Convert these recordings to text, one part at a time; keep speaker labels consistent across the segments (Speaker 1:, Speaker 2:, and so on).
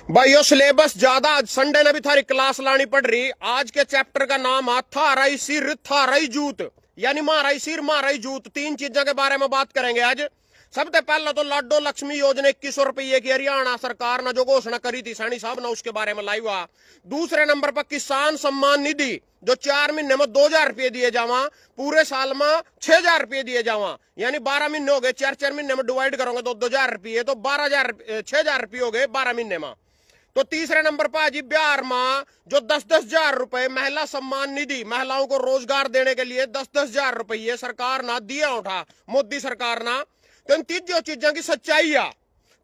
Speaker 1: भाइयों सिलेबस ज्यादा, संडे ने भी थारी क्लास लानी पड़ रही। आज के चैप्टर का नाम है थाराई सिर थाराई जूत, यानी माराई सिर माराई जूत। तीन चीजों के बारे में बात करेंगे आज। सबसे पहले तो लाडो लक्ष्मी योजना 2100 रुपये की हरियाणा सरकार ने जो घोषणा करी थी सैनी साहब ने, उसके बारे में लाइव हुआ। दूसरे नंबर पर किसान सम्मान निधि जो 4 महीने में 2000 रुपये दिए जावा, पूरे साल में 6000 रुपये दिए जावा, यानी 12 महीने हो गए। 4 महीने में डिवाइड करोगे तो 2000 रुपये, तो 6000 रुपये हो गए 12 महीने में। तो तीसरे नंबर पर जी बिहार में जो 10-10 हजार रुपए महिला सम्मान निधि, महिलाओं को रोजगार देने के लिए 10-10 हजार रुपये सरकार ना दिया उठा, मोदी सरकार ना। तो इन तीनों चीजों की सच्चाई है,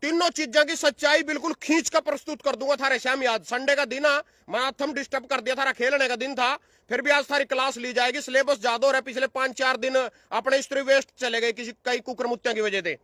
Speaker 1: तीनों चीजों की सच्चाई बिल्कुल खींच कर प्रस्तुत कर दूंगा थारे शाम। याद संडे का दिन है, मैराथन डिस्टर्ब कर दिया, थारा खेलने का दिन था, फिर भी आज थारी क्लास ली जाएगी। सिलेबस ज्यादा हो रहा है, पिछले 5-4 दिन अपने स्त्री वेस्ट चले गए किसी कई कुकरमुत्तियों की वजह से।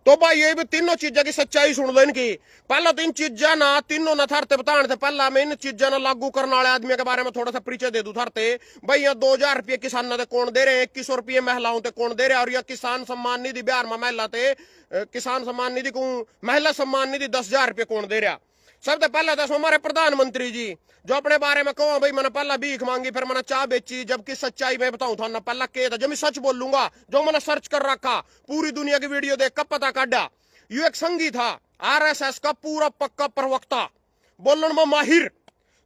Speaker 1: तो भाई ये भी तीनों चीजों की सच्चाई सुन लो इनकी। पहला तो इन चीजा ना तीनों ना थारते बताने थे। पहला मैं इन चीजा ना लागू करने वाले आदमी के बारे में थोड़ा सा परिचय दे दूं थारते। भाई यहाँ 2000 रुपये किसानों से कौन दे रहे हैं, 2100 रुपये महिलाओं से कौन दे रहे हैं, और यह किसान सम्मान निधि बिहार में महिला थे, किसान सम्मान निधि को महिला सम्मान निधि 10,000 रुपये कौन दे रहा। सबसे पहले तो हमारे प्रधानमंत्री जी जो अपने बारे में कहो, भाई मैंने पहला भीख मांगी फिर मैंने चाय बेची, जबकि सच्चाई मैं बताऊं था ना, पहला के था जो मैं सच बोलूंगा, जो मैंने सर्च कर रखा, पूरी दुनिया की वीडियो देख कर पता काटा। यू एक संगी था, आरएसएस का पूरा पक्का प्रवक्ता, बोलन में माहिर।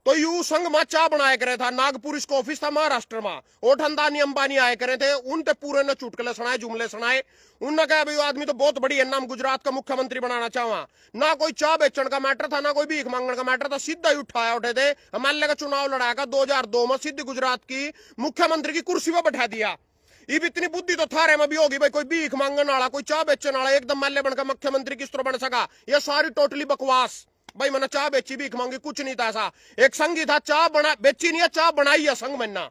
Speaker 1: तो यू संघ में चा बनाया करे था, नागपुर इसका ऑफिस था महाराष्ट्र में, और ठंडानी अंबानी आए करे थे, उनते पूरे ने चुटकुले सुनाए, जुमले सुनाए। उन्होंने कहा भाई आदमी तो बहुत बढ़िया, नाम गुजरात का मुख्यमंत्री बनाना चाहवा। ना कोई चाय बेचने का मैटर था, ना कोई भीख मांगने का मैटर था, सीधा ही उठाया उठे थे, एमएलए का चुनाव लड़ाया 2002 में, सीधी गुजरात की मुख्यमंत्री की कुर्सी पर बैठा दिया। ये भी इतनी बुद्धि तो थारे में भी होगी भाई, कोई भीख मांगने वाला, कोई चाय बेचने वाला एकदम एमएलए बनकर मुख्यमंत्री किस तरह बन सका। ये सारी टोटली बकवास। भाई मैंने चाय बेची भीख मांगी, कुछ नहीं था ऐसा। एक संघी था, चाय बना बेची नहीं है, चाय बनाई है संघ मन्ना।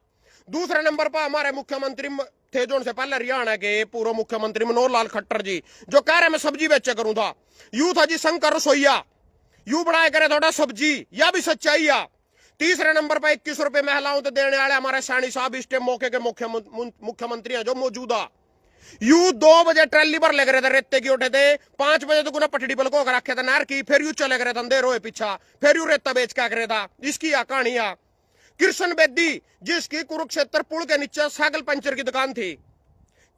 Speaker 1: दूसरे नंबर पर हमारे मुख्यमंत्री थे जो उनसे पहले हरियाणा के पूर्व मुख्यमंत्री मनोहर लाल खट्टर जी, जो कह रहे मैं सब्जी बेचे करूं था। यू था जी शंकर रसोईया, यू बनाए करे थोड़ा सब्जी, या भी सच्चाई है। तीसरे नंबर पर 2100 रुपये महिलाओं को देने वाले हमारे सैनी साहब इस टाइम मौके के मुख्यमंत्री हैं जो मौजूदा। यू 2 बजे ट्रैली पर लग रहे थे, रेते की उठे थे, 5 बजे तक उन्हें पटड़ी पर को रखे थे नहर की, फिर यू चले गए थे अंधेरों के पीछा, फिर यू रेता बेच क्या करे था। इसकी कहानी है कृष्ण बेदी, जिसकी कुरुक्षेत्र पुल के नीचे साइकिल पंचर की दुकान थी।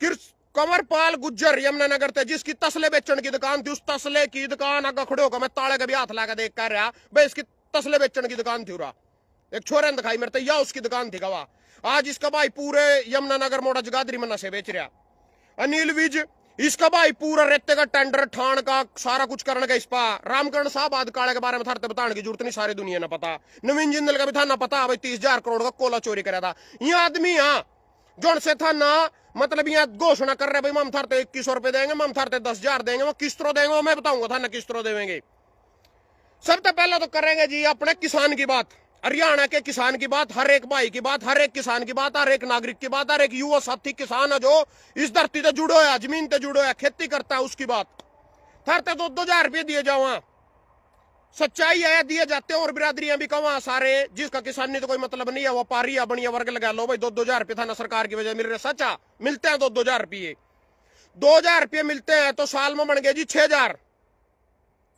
Speaker 1: कंवरपाल गुज्जर यमुनानगर थे, जिसकी तसले बेचने की दुकान थी। उस तसले की दुकान आगे खड़े होकर मैं ताले का भी हाथ लगा देख कर रहा भाई, इसकी तसले बेचने की दुकान थी। एक छोरे ने दिखाई मेरे तो, या उसकी दुकान थी गवाह। आज इसका भाई पूरे यमुनानगर मोड़ा जगाधरी में नशे बेच रहा। अनिल विज, इसका भाई पूरा रेते का टेंडर ठाण का सारा कुछ करने का इस्पा। रामकरण साहब आदि काले के बारे में थारते बताने की जरूरत नहीं, सारी दुनिया ने पता। नवीन जिंदल का भी था ना पता, भाई 30,000 करोड़ का कोला चोरी करा था। ये आदमी जो से था ना, मतलब यहाँ घोषणा कर रहे भाई हम थारते 2100 रुपए देंगे, हम थारते 10,000 देंगे, वो किस तरह देंगे मैं बताऊंगा था ना किस तरह देंगे। सबसे पहले तो करेंगे जी अपने किसान की बात, हरियाणा के किसान की बात, हर एक भाई की बात, हर एक किसान की बात, हर एक नागरिक की बात, हर एक युवा साथी किसान है जो इस धरती से जुड़ो है, जमीन से जुड़ो है, खेती करता है, उसकी बात। थारते 2,000 रुपये दिए जाओ, सच्चाई है दिए जाते हैं। और बिरादरियां भी कहा सारे, जिसका किसानी तो कोई मतलब नहीं है, व्यापारी या बढ़िया वर्ग लगा लो भाई, 2,000 रुपये था ना सरकार की वजह मिल रहे। सच्चा मिलते हैं 2,000 रुपये, 2,000 रुपये मिलते हैं तो साल में बन गए जी 6,000।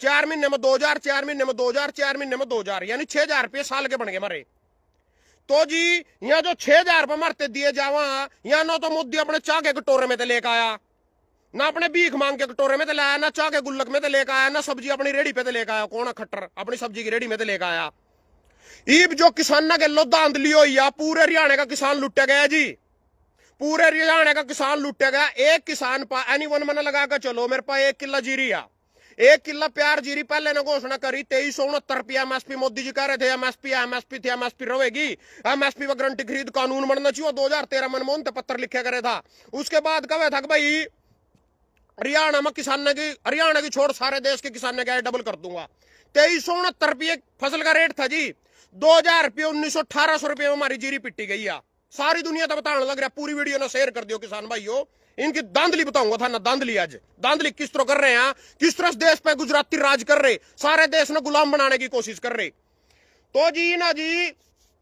Speaker 1: 4 महीने में 2,000, 4 महीने में 2,000, 4 महीने में 2,000, यानी 6,000 रुपये साल के बन गए मरे। तो जी यहाँ जो 6,000 रुपये मरते दिए जावा, यहाँ ना तो मोदी अपने चाह के कटोरे में तो लेकर आया, ना अपने भीख मांग के कटोरे में तो लाया, ना चाह के गुल्लक में तो लेकर आया, ना सब्जी अपनी रेडी पे तो लेकर आया। कौन खट्टर अपनी सब्जी की रेडी में तो लेकर आया। ईब जो किसान के लो धांधली हुई है, पूरे हरियाणा का किसान लुटे गया जी, पूरे हरियाणा का किसान लुटे गया। एक किसान पा एनीवन मैंने लगा कर चलो, मेरे पास 1 किला जीरी है, 1 किला प्यार जीरी पहले ने घोषणा करी 2369 रुपया एमएसपी। मोदी जी कह रहे थे एमएसपी एमएसपी थी, एमएसपी रहेगी, एमएसपी व गारंटी खरीद कानून बनना चाहिए। 2013 मनमोहन ते पत्र लिखे करे था। उसके बाद कहे था भाई हरियाणा में किसान की, हरियाणा की छोड़ सारे देश के किसान के डबल कर दूंगा। 2369 रुपये फसल का रेट था जी। 2,000 रुपये 1,900-1,800 रुपये में हमारी जीरी पिट्टी गई है। सारी दुनिया तो बताने लग रहा। पूरी वीडियो ना शेयर कर दियो किसान भाइयों, इनकी दांधली बताऊंगा था ना, दांधली आज दांधली किस तरह कर रहे हैं, किस तरह देश पे गुजराती राज कर रहे, सारे देश ने गुलाम बनाने की कोशिश कर रहे। तो जी ना जी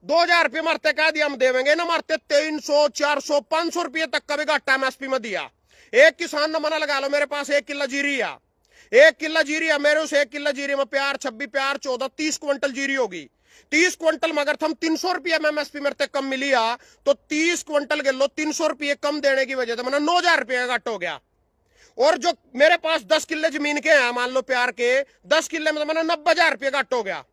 Speaker 1: 2,000 रुपये मरते कह दिया हम देवेंगे, ना मरते 300, 400, 500 रुपये तक का भी घाटा एमएसपी में दिया। एक किसान ने मना लगा लो, मेरे पास 1 किला जीरी है, 1 किलो जीरी है मेरे, उस 1 किलो जीरी में प्यार 26 प्यार 14 30 क्विंटल जीरी होगी। 30 क्विंटल में अगर हम 300 रुपये में एमएसपी मेरे कम मिली आ, तो 30 क्विंटल के लो 300 रुपये कम देने की वजह से मैंने 9,000 रुपये का घट हो गया। और जो मेरे पास 10 किले जमीन के हैं, मान लो प्यार के 10 किले में तो मैंने 90,000 रुपये घट हो गया।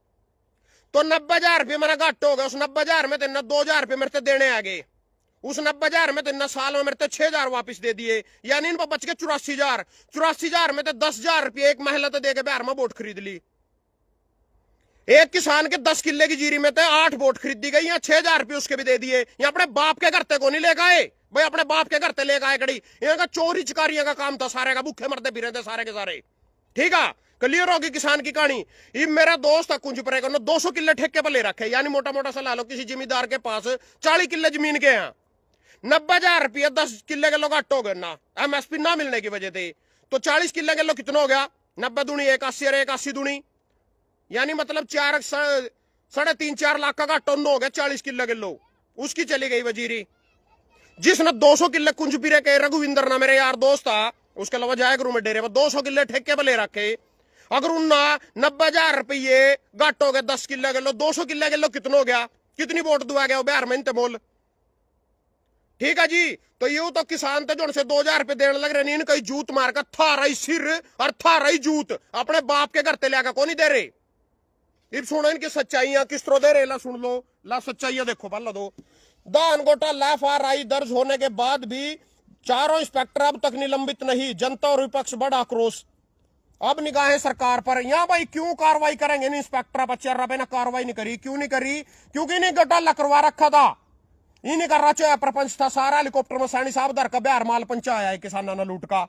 Speaker 1: तो 90,000 रुपये मेरा घट हो गया। उस 90,000 में तो 2,000 रुपये मेरे देने आ गए। उस 90,000 में तो इन साल में मेरे 6,000 वापस दे दिए, यानी इन पर बच के 84,000। 84,000 में तो 10,000 रुपये एक महिला तो दे के बिहार में बोट खरीद ली। एक किसान के 10 किले की जीरी में तो 8 बोट खरीदी गई, यहाँ 6,000 रुपये उसके भी दे दिए। यहाँ अपने बाप के घर तक को नहीं ले गए भाई, अपने बाप के घर तक ले गए कड़ी। यहाँ का चोरी चकारियों का काम था सारे का, भूखे मरते फिर थे सारे के सारे। ठीक है, क्लियर होगी किसान की कहानी। ये मेरा दोस्त था कुंज पर 200 किले ठेके पर ले रखे, यानी मोटा मोटा सा ला लो किसी जिम्मेदार के पास 40 किले जमीन के हैं। 90,000 रुपये 10 किले के लोग घट हो गए ना, एमएसपी ना मिलने की वजह से। तो 40 किले के लोग कितना हो गया? 90 दूनी 81 और 81 दूनी, यानी मतलब 3.5-4 लाख का घाटा हो गया। 40 किले के लोग उसकी चली गई वजीरी। जिसने 200 किले कुंज पीरे के रघुविंदर ना मेरे यार दोस्त था, उसके अलावा जाए गुरु में डेरे में 200 किले ठेके पर ले रखे। अगर उन्ना 90,000 रुपये घट हो गए 10 किले के लो, 200 किले के लो कितना हो गया? कितनी वोट दुआ गया बिहार में? इनते बोल। ठीक है जी, तो यूं तो किसान थे जो उनसे 2,000 रुपये देने लग रहे, इनका जूत मार कर थारा ही सिर और थारा ही जूत अपने बाप के घर ते लिया को नहीं दे रहे। इब सुनो इनकी सच्चाइयां किस तरह दे रहे, ला सुन लो, ला सच्चाइयां देखो। पहला दो दान घोटाला एफआरआई दर्ज होने के बाद भी 4 इंस्पेक्टर अब तक निलंबित नहीं, जनता और विपक्ष बड़ा आक्रोश। अब निगाहें सरकार पर। यहां भाई क्यों कार्रवाई करेंगे इन इंस्पेक्टर पर? 4 रुपए ने कार्रवाई नहीं करी, क्यों नहीं करी? क्योंकि इन्हें घोटाला करवा रखा था, इन्हें कर रहा प्रपंच था सारा। हेलीकॉप्टर में सैनी साहब दर का बिहार माल पंचाया है किसाना ने लूट का।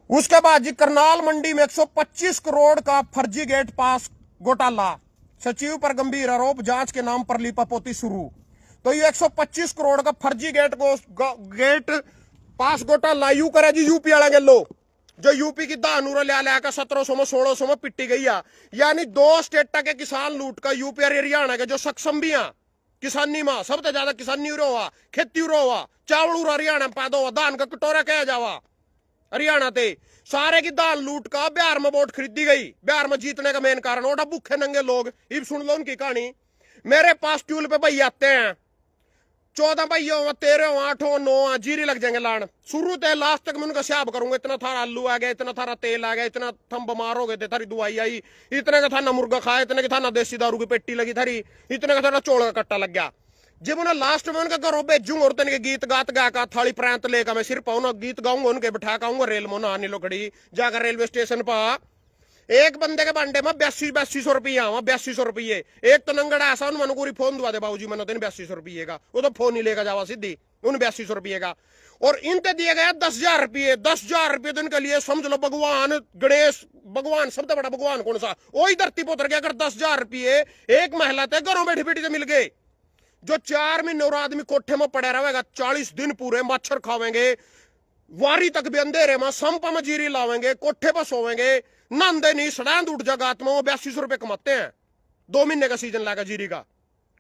Speaker 1: उसके बाद जी करनाल मंडी में 125 करोड़ का फर्जी गेट पास घोटाला, सचिव पर गंभीर आरोप, जांच के नाम पर लीपापोती शुरू। तो ये 125 करोड़ का फर्जी गेट पास घोटाला यू करे जी यूपी वाले के लो, जो यूपी की दानूरा ले आकर 1700 में 1600 में पिट्टी गई है। यानी 2 स्टेट के किसान लूट का यूपी और हरियाणा के जो सक्षम भी हैं किसानी में, सबसे ज्यादा किसानी हुआ, खेती हुआ, चावल हरियाणा में पैदा हुआ, धान का कटोरा कहा जावा हरियाणा थे। सारे की दाल लूट का बिहार में वोट खरीदी गई। बिहार में जीतने का मेन कारण ओटा भूखे नंगे लोग। इब सुन लो उनकी कहानी। मेरे पास ट्यूल पे भाई आते हैं 14 भाइयों 13 8 9 जीरी लग जाएंगे लान। शुरू से लास्ट तक मैं उनका हिसाब करूंगा, इतना थारा आलू आ गया, इतना थारा तेल आ गया, इतना थम बीमार हो गए थे, थारी दवाई आई, इतने का था ना मुर्गा खाया, इतने का था ना देसी दारू की पेटी लगी थारी, इतने का था ना चौड़ का कट्टा लग गया। जब उन्हें लास्ट में उनके घरों भेजूंगा और तनिक गीत गात गा का थाली प्रांत लेकर मैं सिर पाऊंगा, गीत गाऊंगा, उनके बिठा काऊंगा रेल में ना लोकड़ी जाकर रेलवे स्टेशन पर। एक बंदे के बांडे में 8200 रुपया 8200 रुपये। एक तो नंगड़ा ऐसा उन मनुकुरी फोन दुआ दे बाबूजी मैंने 8200 रुपये का, वो तो फोन ही लेकर जावा सीधी उन 8200 रुपये का। और इनते दिए गए 10,000 रुपये। 10,000 रुपये दिन के लिए समझ लो भगवान गणेश, भगवान सबसे बड़ा भगवान कौन सा, वही धरती पर उतर गया। अगर 10,000 रुपये एक महिला थे घरों बैठी बैठी से मिल गए। जो 4 महीने और आदमी कोठे में पड़ा रहेगा, 40 दिन पूरे मच्छर खावेंगे, वारी तक भी अंधेरे में संप में जीरी लावेंगे, कोठे पर सोवेंगे, नंदे नहीं सड़ांद उठ जगात में, वो 8200 रुपये कमाते हैं 2 महीने का सीजन लागा जीरी का।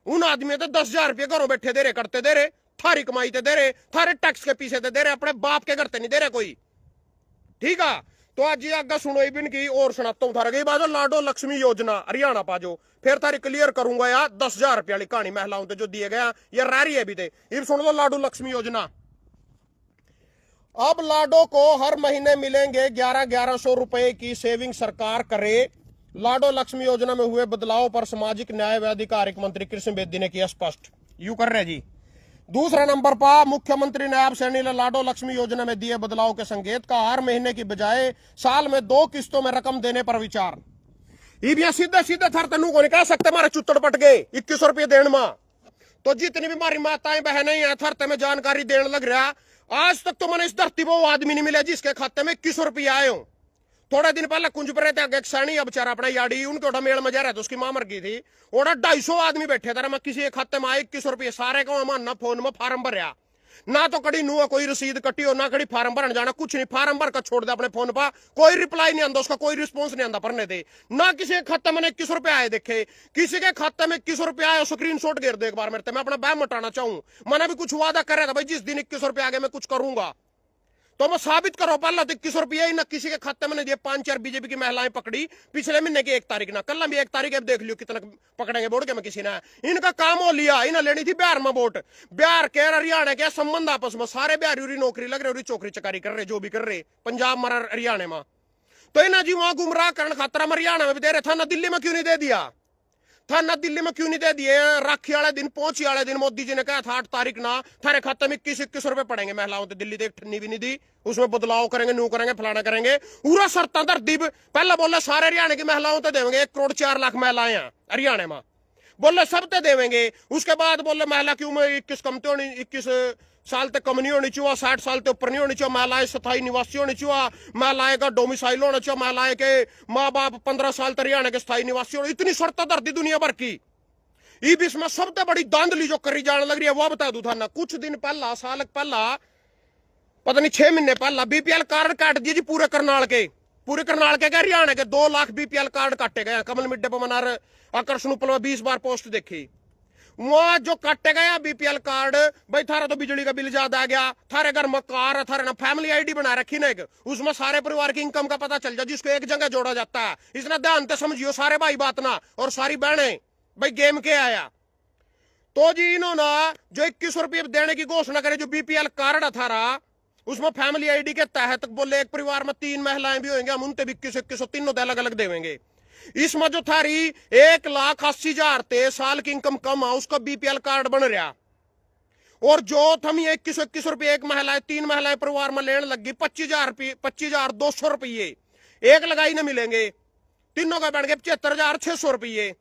Speaker 1: उन आदमी तो 10,000 रुपये घरों बैठे दे रहे, करते दे रहे, थारी कमाई ते दे रहे, थारे टैक्स के पीछे दे रहे, अपने बाप के घर ते नहीं दे रहे कोई। ठीक है, तो आज ये आगे सुनो इबिन की और सुनाता हूं। थारा गई बाजो लाडो लक्ष्मी योजना हरियाणा पाजो, फिर थारी क्लियर करूंगा यार 10,000 रुपये वाली कहानी महिलाओं को जो दिए गया ये रारी है भी थे। इब सुन लो लाडो लक्ष्मी योजना। अब लाडो को हर महीने मिलेंगे 1100 रुपए की सेविंग सरकार करे। लाडो लक्ष्मी योजना में हुए बदलाव पर सामाजिक न्याय व अधिकारिक मंत्री कृष्ण बेदी ने किया स्पष्ट। यू कर रहे जी। दूसरे नंबर पर मुख्यमंत्री नायब सैनी ने लाडो लक्ष्मी योजना में दिए बदलाव के संकेत का, हर महीने की बजाय साल में 2 किस्तों में रकम देने पर विचार। ये सीधे सीधे थर तेनू को नहीं कह सकते मारे चुत्तड़ पट गए 2100 रुपये देने में। तो जितनी भी हमारी माताएं बहनें हैं थर में जानकारी देने लग रहा। आज तक तो मैंने इस धरती पर वो आदमी नहीं मिला जिसके खाते में 2100 रुपये आए हो। थोड़े दिन पहले कुंज पर रहते एक सैनी बेचारा अपना याडी उनके ओटा मेल में जा रहा था, उसकी मां मर गई थी। ओटा 250 आदमी बैठे थे, मैं किसी के खाते में आए 2100 रुपये सारे को मानना फोन में फार्म भरया ना, तो कड़ी नुआ कोई रसीद कटी हो ना कड़ी फार्म भरने जाना, कुछ नहीं फार्म भर कर छोड़ दे अपने फोन पर, कोई रिप्लाई नहीं आंदा, उसका कोई रिस्पॉन्स नहीं आंदा भरने दे ना। किसी के खाते में 2100 रुपये आए देखे, किसी के खाते में 2100 रुपये आए स्क्रीन शॉट गिर दे एक बार मेरे। मैं अपना बैम मटाना चाहूं, मैंने भी कुछ वादा कर रहा था भाई जिस दिन 2100 रुपये आगे मैं कुछ करूंगा। तो मैं साबित करो पहला तो 21 रुपये ही ना किसी के खाते में नहीं दिए। 5-4 बीजेपी की महिलाएं पकड़ी पिछले महीने की 1 तारीख ना, कल भी 1 तारीख देख लियो कितना पकड़ेंगे बोर्ड के में किसी ने। इनका काम हो लिया, इन्हें लेनी थी बिहार में वोट। बिहार के हरियाणा के संबंध आपस में, सारे बिहारी नौकरी लग रहे, चौकरी चकारी कर रहे, जो भी कर रहे पंजाब में हरियाणा में। तो इन्हें जी वहां गुमराह करने खातर हरियाणा में भी दे रहे था ना, दिल्ली में क्यों नहीं दे दिया था ना, दिल्ली में क्यों नहीं दे दिए। राखी वाले दिन, पहुंची वाले दिन मोदी जी ने कहा था 8 तारीख ना थारे खाते में 21 रुपए पड़ेंगे महिलाओं तो। दिल्ली देख ठन्नी भी नहीं दी, उसमें बदलाव करेंगे, न्यू करेंगे, फलाना करेंगे, पूरा शर्ता तरतीब। पहले बोले सारे हरियाणा की महिलाओं तो देंगे, 1 करोड़ 4 लाख महिलाएं हैं हरियाणा में, बोले सब तो देवेंगे। उसके बाद बोले महिला की उम्र 21 कम तो 21 साल तक कम नहीं होनी चाहिए, 60 साल से ऊपर नहीं होनी चाहिए, महिलाएं स्थायी निवासी होनी चाहिए, महिलाएं का डोमिसाइल होना चाहिए, महिलाएं के माँ बाप 15 साल तक हरियाणा के स्थायी निवासी होने। इतनी शर्तें धरती दुनिया भर की। ये बीच में सबसे बड़ी दांधली जो करी जाने लग रही है वो बता दू था ना। कुछ दिन पहला, साल पहला, पता नहीं 6 महीने पहला बीपीएल कार्ड काट दिए जी पूरे करनाल के हरियाणा के 2 लाख बीपीएल कार्ड काटे गए। कमल मिड्डे पर मनार आकर्षण उपल 20 बार पोस्ट देखी, वहां जो काटे गए बीपीएल कार्ड, भाई थारा तो बिजली का बिल ज्यादा आ गया, थारे घर में कार है, थारे ना फैमिली आईडी बना रखी ना एक, उसमें सारे परिवार की इनकम का पता चल जाए, जिसको एक जगह जोड़ा जाता है। इसने ध्यान से समझियो सारे भाई बात ना, और सारी बहनें, भाई गेम के आया। तो जी इन्होंने जो 21 रुपये देने की घोषणा करे, जो बीपीएल कार्ड थारा, उसमें फैमिली आईडी के तहत बोले एक परिवार में 3 महिलाएं भी होंगे, हम उनते भी 21 तीनों अलग अलग देवेंगे। इसमें जो थारी 1,80,000 ते साल की इनकम कम है, उसका बीपीएल कार्ड बन रहा। और जो थम 21 रुपये एक महिला, 3 महिलाएं परिवार में लेने लगी 25,200 रुपये एक लगाई न मिलेंगे, तीनों का बढ़ गए 75,600 रुपये।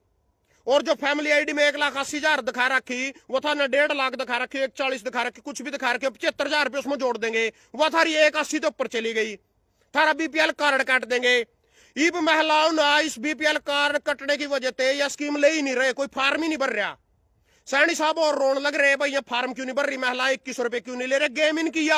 Speaker 1: और जो फैमिली आईडी में 1,80,000 दिखा रखी, वो था ना 1.5 लाख दिखा रखी, 1,40 दिखा रखी, कुछ भी दिखा रखी, 75,000 रुपये उसमें जोड़ देंगे, वह थारी 1,80 तो ऊपर चली गई, थारा बीपीएल कार्ड काट देंगे। इब महिलाओं ना इस बीपीएल कार्ड कटने की वजह से यह स्कीम ले ही नहीं रहे, कोई फार्म ही नहीं भर रहा। सैनी साहब और रोन लग रहे भाई, ये फार्म क्यों नहीं भर रही महिलाएं, 21 रुपए क्यों नहीं ले रहे। गेम इनकी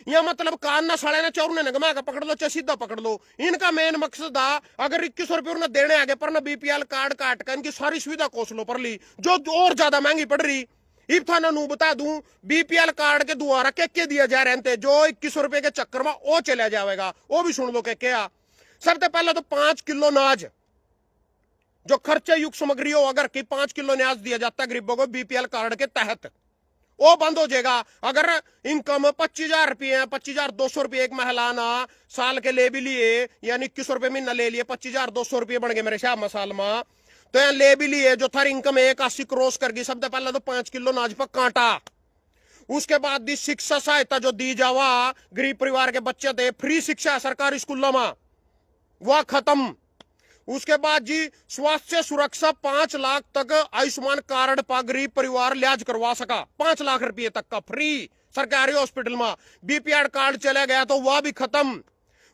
Speaker 1: या मतलब कान ना साले ना चौरने ने घुमा के पकड़ लो, चाहे सीधा पकड़ लो। इनका मेन मकसद था अगर 21 रुपये उन्हें देने आगे पर ना बीपीएल कार्ड काट कर इनकी सारी सुविधा कोसलो पर ली, जो और ज्यादा महंगी पड़ रही। इब था ना बता दूं, बीपीएल कार्ड के द्वारा क्या दिया जा रहे थे, जो 21 रुपए के चक्कर में वो चला जाएगा, वो भी सुन लो क्या। सबसे पहले तो 5 किलो अनाज, जो खर्चे युक्त सामग्री हो अगर की 5 किलो अनाज दिया जाता है गरीबों को बीपीएल कार्ड के तहत, वो बंद हो जाएगा। अगर इनकम 25,000 रुपये है, 25,200 रुपये एक महिला ना साल के ले भी लिए, यानी 21 रुपये महीना ले लिए, 25,200 रुपये बढ़ गए मेरे हिसाब में साल में, तो यहाँ ले भी लिए। जो थारी इनकम 1,80 क्रॉस कर गई, सबसे पहले तो 5 किलो अनाज पर कांटा। उसके बाद दी शिक्षा सहायता जो दी जावा गरीब परिवार के बच्चे थे, फ्री शिक्षा सरकारी स्कूलों में, वह खत्म। उसके बाद जी स्वास्थ्य सुरक्षा 5 लाख तक आयुष्मान कार्ड पर गरीब परिवार इलाज करवा सका, 5 लाख रुपए तक का फ्री सरकारी हॉस्पिटल में। बीपीएल कार्ड चले गया तो वह भी खत्म।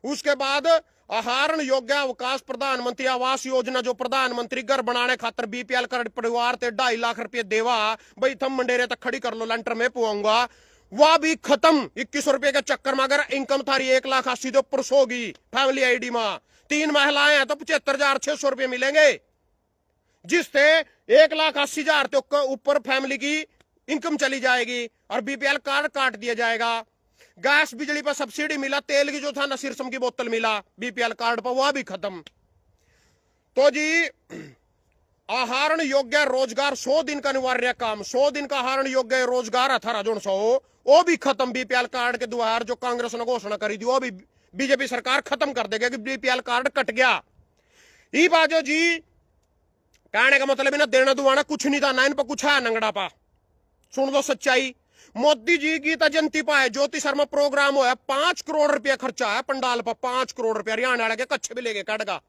Speaker 1: उसके बाद आहारण योग्य अवकाश प्रधानमंत्री आवास योजना, जो प्रधानमंत्री घर बनाने खातर बीपीएल कार्ड परिवार ते 2.5 लाख रुपए देवा, भाई थम मंडेरे तक खड़ी कर लो, लेंटर में पुआऊंगा, वह भी खत्म। 21 रुपए के चक्कर में अगर इनकम थारी 1,80,000 तो ऊपर होगी फैमिली आईडी में, 3 महिलाएं हैं तो 75,600 रुपये मिलेंगे, जिससे 1,80,000 के ऊपर फैमिली की इनकम चली जाएगी और बीपीएल कार्ड काट दिया जाएगा। गैस बिजली पर सब्सिडी मिला, तेल की जो था ना सिरसम की बोतल मिला बीपीएल कार्ड पर, वह भी खत्म। तो जी आहारण योग्य रोजगार 100 दिन का अनिवार्य काम, 100 दिन का आहारण योग्य रोजगार 18,200, वो भी खत्म बीपीएल कार्ड के द्वारा। जो कांग्रेस ने घोषणा करी थी वो भी बीजेपी सरकार खत्म कर देगी कि बीपीएल कार्ड कट गया। ये बाजो जी कहने का मतलब ना देना दुआना कुछ नहीं था ना, इन पर कुछ है नंगड़ा पा। सुन लो सच्चाई, मोदी जी गीता जयंती पा है, ज्योति शर्मा प्रोग्राम हुआ है, 5 करोड़ रुपया खर्चा है पंडाल पर, 5 करोड़ रुपया हरियाणा वाले के कच्चे भी लेके कटगा।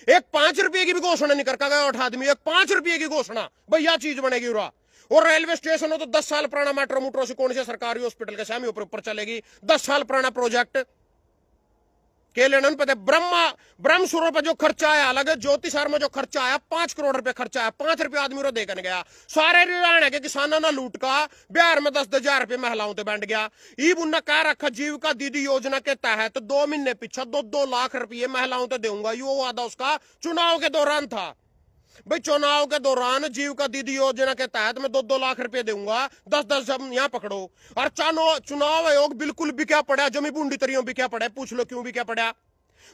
Speaker 1: एक 5 रुपये की भी घोषणा नहीं करका गया 8 आदमी, एक 5 रुपये की घोषणा, भैया चीज बनेगी उरा। और रेलवे स्टेशन हो तो 10 साल पुराना मेट्रो मोट्रो से कौन से सरकारी हॉस्पिटल के सामने ऊपर चलेगी, 10 साल पुराना प्रोजेक्ट के लेना पता। ब्रह्म सूर्य पर जो खर्चा आया अलग, ज्योति शर्मा जो खर्चा आया 5 करोड़ रुपए खर्चा आया, 5 रुपये आदमी रो देखने गया। सारे हरियाणा के किसानों ने लूट का बिहार में 10,000 रुपये महिलाओं से बैठ गया। ईब उन्हें कह रखा जीविका दीदी योजना के तहत 2 महीने पीछे 2 लाख रुपये महिलाओं से दूंगा, यो वादा उसका चुनाव के दौरान था। भाई चुनाव के दौरान जीविका दीदी योजना के तहत मैं 2-2 लाख रुपए दूंगा, 10-10 जब यहाँ पकड़ो। और चुनाव आयोग बिल्कुल बिका पड़ा, जमी बूंदी तरियों बिका पड़ा। पूछ लो क्यों बिका पड़ा।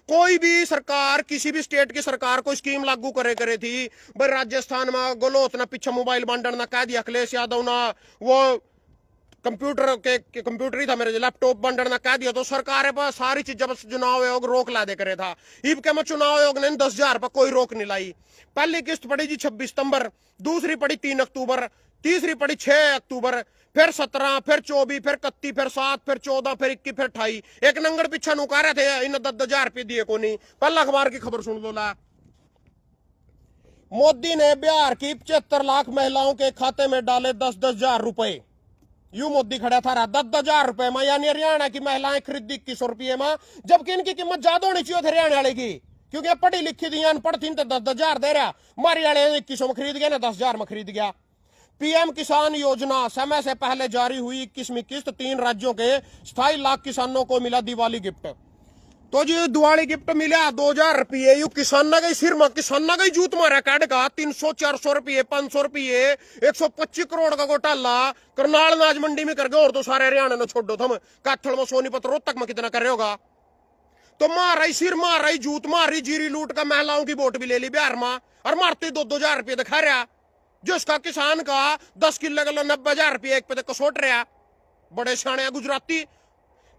Speaker 1: कोई भी सरकार, किसी भी स्टेट की सरकार कोई स्कीम लागू करे थी भाई, राजस्थान में गलोत ना पीछे मोबाइल बांटन ना कह दिया अखिलेश यादव ना, वो कंप्यूटर ही था मेरे लैपटॉप बंडर ना कह दिया, तो सरकार पर सारी चीजें बस चुनाव आयोग रोक ला दे करे था। इब के मैं चुनाव आयोग ने 10,000 पर कोई रोक नहीं लाई। पहली किस्त पड़ी जी 26 सितंबर, दूसरी पड़ी 3 अक्टूबर, तीसरी पड़ी 6 अक्टूबर, फिर 17, फिर 24, फिर 31, फिर 7, फिर 14, फिर 21, फिर 28। एक नंगर पीछा नुका रहे थे, इन 10,000 रुपये दिए को नहीं। पहला अखबार की खबर सुन लो ला। मोदी ने बिहार की 75 लाख महिलाओं के खाते में डाले 10,000 रुपए। यू मोदी खड़ा था 10,000 रुपए में, यानी हरियाणा की महिलाएं खरीदी 2100 रुपये में, जबकि इनकी कीमत ज्यादा होनी चाहिए हरियाणा वाले की, क्योंकि पढ़ी लिखी थी, अनपढ़ थी तो 10,000 दे रहा। मारी वाले 2100 में खरीद गया ना, 10,000 में खरीद गया। पीएम किसान योजना समय से पहले जारी हुई 21वीं किस्त, 3 राज्यों के 27 लाख किसानों को मिला दिवाली गिफ्ट। तो जी दिवाली गिफ्ट मिला 2,000 रुपये। यू किसान गई सिर में, किसान गई जूत मारा काट का 300-400 रुपये, 500 रुपये, 125 करोड़ का घोटाला करनाल नाज मंडी में कर गए। और तो सारे हरियाणा ने छोड़ो थम, काथल में, सोनीपत, रोहतक में कितना कर रहे होगा। तो मारा सिर, मारा जूत, मारी जीरी लूट का महिलाओं की वोट भी ले ली बिहार में, और मारती 2,000 रुपये दिखा रहा, जिसका किसान का 10 किलो का 90,000 रुपये एक पे कसोट रहा। बड़े सियाणे गुजराती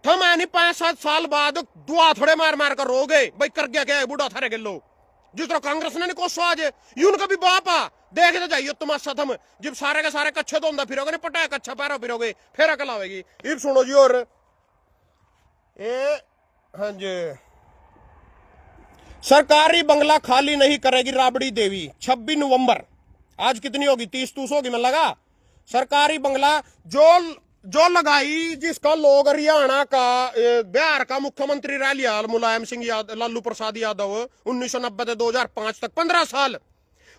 Speaker 1: थम यानी 5-7 साल बाद दुआ थोड़े मार मार कर रो गए भाई, कर गया क्या बूढ़ा थारे गिलो। जिस तरह कांग्रेस ने कोसो आज यून का भी बाप आ देख तो जाइए तुम्हारा थम, जब सारे के सारे कच्चे धोंदा फिरोगे नहीं, पटाया कच्चा पैरा फिरोगे, फेरा कलावेगी। इब सुनो जी, और हाँ जी, सरकारी बंगला खाली नहीं करेगी राबड़ी देवी। 26 नवंबर, आज कितनी होगी, 30 होगी मैं लगा। सरकारी बंगला जो लगाई, जिसका लोग हरियाणा का, बिहार का मुख्यमंत्री रह लिया मुलायम सिंह यादव, लालू प्रसाद यादव 1990 से 2005 तक 15 साल।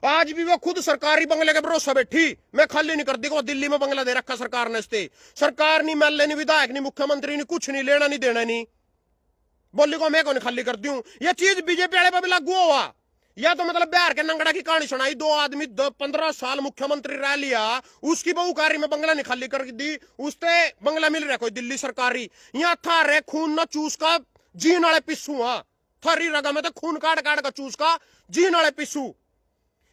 Speaker 1: आज भी वो खुद सरकारी बंगले के भरोसा बैठी, मैं खाली नहीं कर दी को। दिल्ली में बंगला दे रखा सरकार ने, इससे सरकार नहीं, एमएलए नहीं, विधायक नहीं, मुख्यमंत्री नहीं, कुछ नहीं, लेना नहीं देना नहीं, बोली को मैं कौन खाली कर दूं। यह चीज बीजेपी वाले पर भी लागू हुआ। या तो मतलब बिहार के नंगड़ा की कहानी सुनाई, 2 आदमी 15 साल मुख्यमंत्री रह लिया, उसकी बहुकारी में बंगला नहीं खाली कर दी, उससे बंगला मिल रहा कोई दिल्ली सरकारी। यहाँ थारे खून न चूस का जीन वाले पिस्सू, हाँ थारी रगा में तो खून काट काट का चूस का जीन वाले पिस्सू।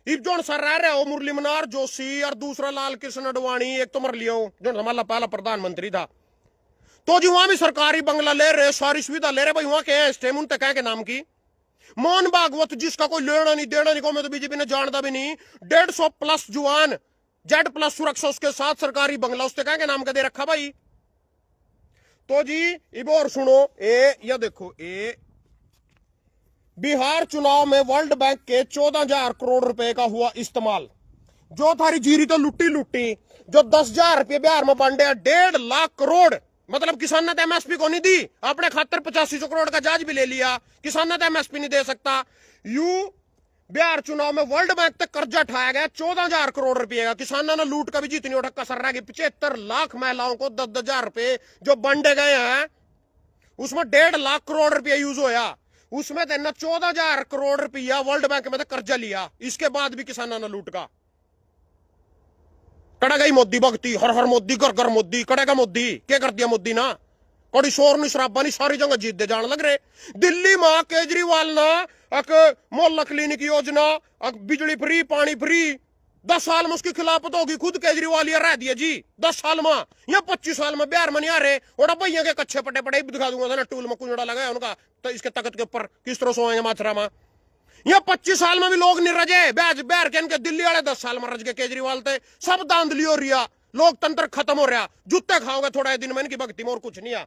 Speaker 1: इब जो सर रह रहे हो मुरली मनोहर जोशी, और दूसरा लाल कृष्ण आडवाणी, एक तो मर लियो जो हमारा पहला प्रधानमंत्री था। तो जी वहां भी सरकारी बंगला ले रहे, सारी सुविधा ले रहे भाई। वहां के स्टेम उन तक के नाम की मोहन भागवत, जिसका कोई लेना नहीं देना नहीं, को मैं तो बीजेपी ने जानता भी नहीं। 150+ जवान, Z+ सुरक्षा उसके साथ, सरकारी बंगला उसके कह के नाम का दे रखा भाई। तो जी इब और सुनो, ये देखो, बिहार चुनाव में वर्ल्ड बैंक के 14,000 करोड़ रुपए का हुआ इस्तेमाल। जो थारी जीरी तो लुट्टी, जो 10,000 रुपये बिहार में बांटे 1.5 लाख करोड़, मतलब किसान ने तो एमएसपी को नहीं दी, अपने खातर 8500 करोड़ का जाज भी ले लिया, किसान ने तो एमएसपी नहीं दे सकता। बिहार चुनाव में वर्ल्ड बैंक तक कर्जा उठाया गया 14,000 करोड़ रुपए का। किसानों ने लूट का भी जितनी उठक कसर रहा है, 75 लाख महिलाओं को 10,000 रुपए जो बांटे गए हैं, उसमें 1.5 लाख करोड़ रुपया यूज होया। उसमें तो 14,000 करोड़ रुपया वर्ल्ड बैंक में तो कर्जा लिया, इसके बाद भी किसानों ने लूट का। कड़ा गई मोदी भक्ति, हर हर मोदी, घर घर मोदी, कड़ेगा मोदी, क्या कर दिया मोदी ना, कड़ी शोर नहीं शराबा नहीं, सारी जगह जीत दे जान लग रहे। दिल्ली में केजरीवाल ने एक मोहल्ला क्लिनिक योजना, बिजली फ्री, पानी फ्री, 10 साल में उसकी खिलाफत होगी, खुद केजरीवाल ये रह दिया जी 10 साल में। या 25 साल में बिहार में नहीं आ रहे, और भैया के कच्चे पटे पटे दिखा दूंगा ना, टूल में कुंजड़ा लगाया उनका, तो इसके तख्त के ऊपर किस तरह सोएंगे माथरा में। या 25 साल में भी लोग नहीं रजे, बिहार के इनके दिल्ली वाले 10 साल में रज के केजरीवाल थे, सब दांधली हो रही, लोकतंत्र खत्म हो रहा, जूते खाओगे थोड़ा दिन में, इनकी भक्ति में और कुछ नहीं है।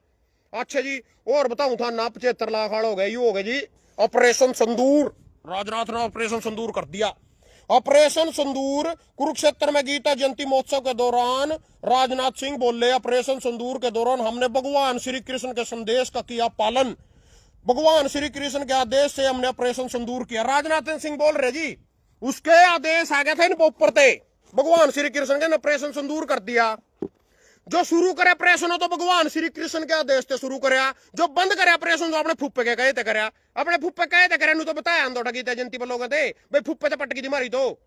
Speaker 1: अच्छा जी, और बताऊं था ना, 75 लाख हो गए, यू हो गए जी ऑपरेशन संदूर। राजनाथ ने ऑपरेशन संदूर कर दिया। ऑपरेशन संदूर, कुरुक्षेत्र में गीता जयंती महोत्सव के दौरान राजनाथ सिंह बोले, ऑपरेशन संदूर के दौरान हमने भगवान श्री कृष्ण के संदेश का किया पालन, भगवान श्री कृष्ण के आदेश से हमने ऑपरेशन संदूर किया। राजनाथ सिंह बोल रहे जी, उसके आदेश आ गए थे इन ऊपर थे, भगवान श्री कृष्ण ने ऑपरेशन संदूर कर दिया। जो शुरू करे ऑपरेशन तो भगवान श्री कृष्ण के आदेश से शुरू करया, जो बंद करे ऑपरेशन तो अपने फुप्पे के कहे थे करया, अपने फुप्पे कहे थे करे तो बताया अंदोटा की जयंती पर लोग थे भाई फुप्पे तो पटकी थी मारी, तो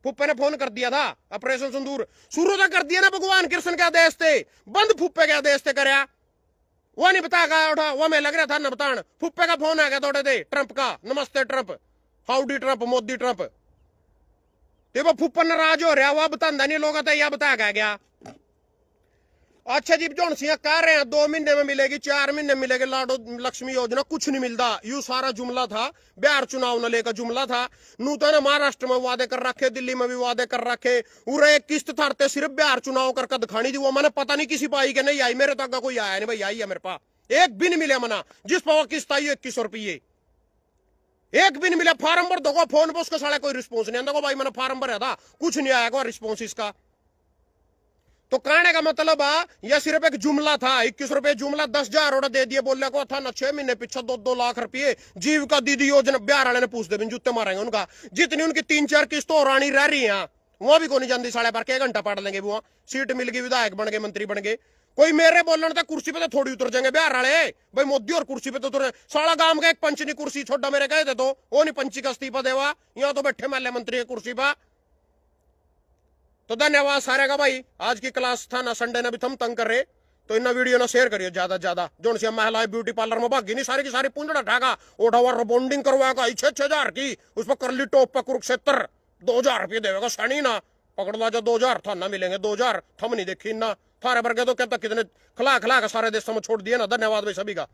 Speaker 1: फुप्पे ने फोन कर दिया था ऑपरेशन सिंदूर शुरू तो कर दिया ना भगवान कृष्ण के आदेश से, बंद फुप्पे के आदेश से करया। वो नहीं बता गया उठा, वो मैं लग रहा था न बतान, फुप्पे का फोन आ गया थोड़े थे ट्रंप का, नमस्ते Trump, howdy Trump, Modi Trump, तो वो फुप्पा नाराज हो रहा, वह बता नहीं लोग या बता गया। अच्छा जी जोन सिंह कह रहे हैं 2 महीने में मिलेगी, 4 महीने में मिलेगी लाडो लक्ष्मी योजना, कुछ नहीं मिलता। यू सारा जुमला था, बिहार चुनाव न लेकर जुमला था। नूतन महाराष्ट्र में वादे कर रखे, दिल्ली में भी वादे कर रखे, उरे एक किस्त थारते सिर्फ बिहार चुनाव कर दिखानी थी, वो मैंने पता नहीं किसी पाई के नहीं आई, मेरे तक का कोई आया नहीं भाई, आई है मेरे पास एक भी नहीं मिले मना, जिस पर किस्त आई 2100 रुपये, एक भी नहीं मिला। फार्म भर दो फोन पर, उसका साढ़े कोई रिस्पॉन्स नहीं आता, भाई मैंने फार्म भरा था, कुछ नहीं आया रिस्पॉन्स इसका। तो कहने का मतलब यह सिर्फ एक जुमला था, 21 रुपए जुमला, 10,000 ऑर्डर दे दिए, बोलने को था ना 6 महीने पीछे 2-2 लाख रुपये जीविका दीदी योजना, बिहार वाले ने पूछ दे जूते मारेंगे उनका, जितनी उनकी 3-4 किस्तों और रानी रह रही है वहां भी कोई जानती, साढ़े पर के घंटा पढ़ लेंगे, वो सीट मिल गई, विधायक बन गए, मंत्री बन गए, कोई मेरे बोलने तक कुर्सी पे तो थोड़ी उतर जाएंगे बिहार वाले भाई, मोदी और कुर्सी पे तो उतर, सारा गांव का एक पंच नहीं कुर्सी छोड़ा मेरे कहे थे, तो वो नहीं पंची का इस्तीफा देवा, यहाँ तो बैठे महल्ले मंत्री की कुर्सी पर। तो धन्यवाद सारे का भाई, आज की क्लास था ना संडे ने भी थम तंग कर रहे, तो इन वीडियो ना शेयर करियो ज्यादा ज्यादा, जो सी महिलाएं ब्यूटी पार्लर में भागी नहीं सारी की सारी पूंजड़ा ठाका उठावा रिबॉन्डिंग करवाएगा 6,000 की, उस पर करली टॉप पर कुरुक्षेत्र 2,000 रुपये देगा शनि ना, पकड़वा जो 2,000 था ना मिलेंगे 2,000, थम नहीं देखी ना थारे भर के, तो कहता कितने खिला खिला के सारे देश में छोड़ दिए ना। धन्यवाद भाई सभी का।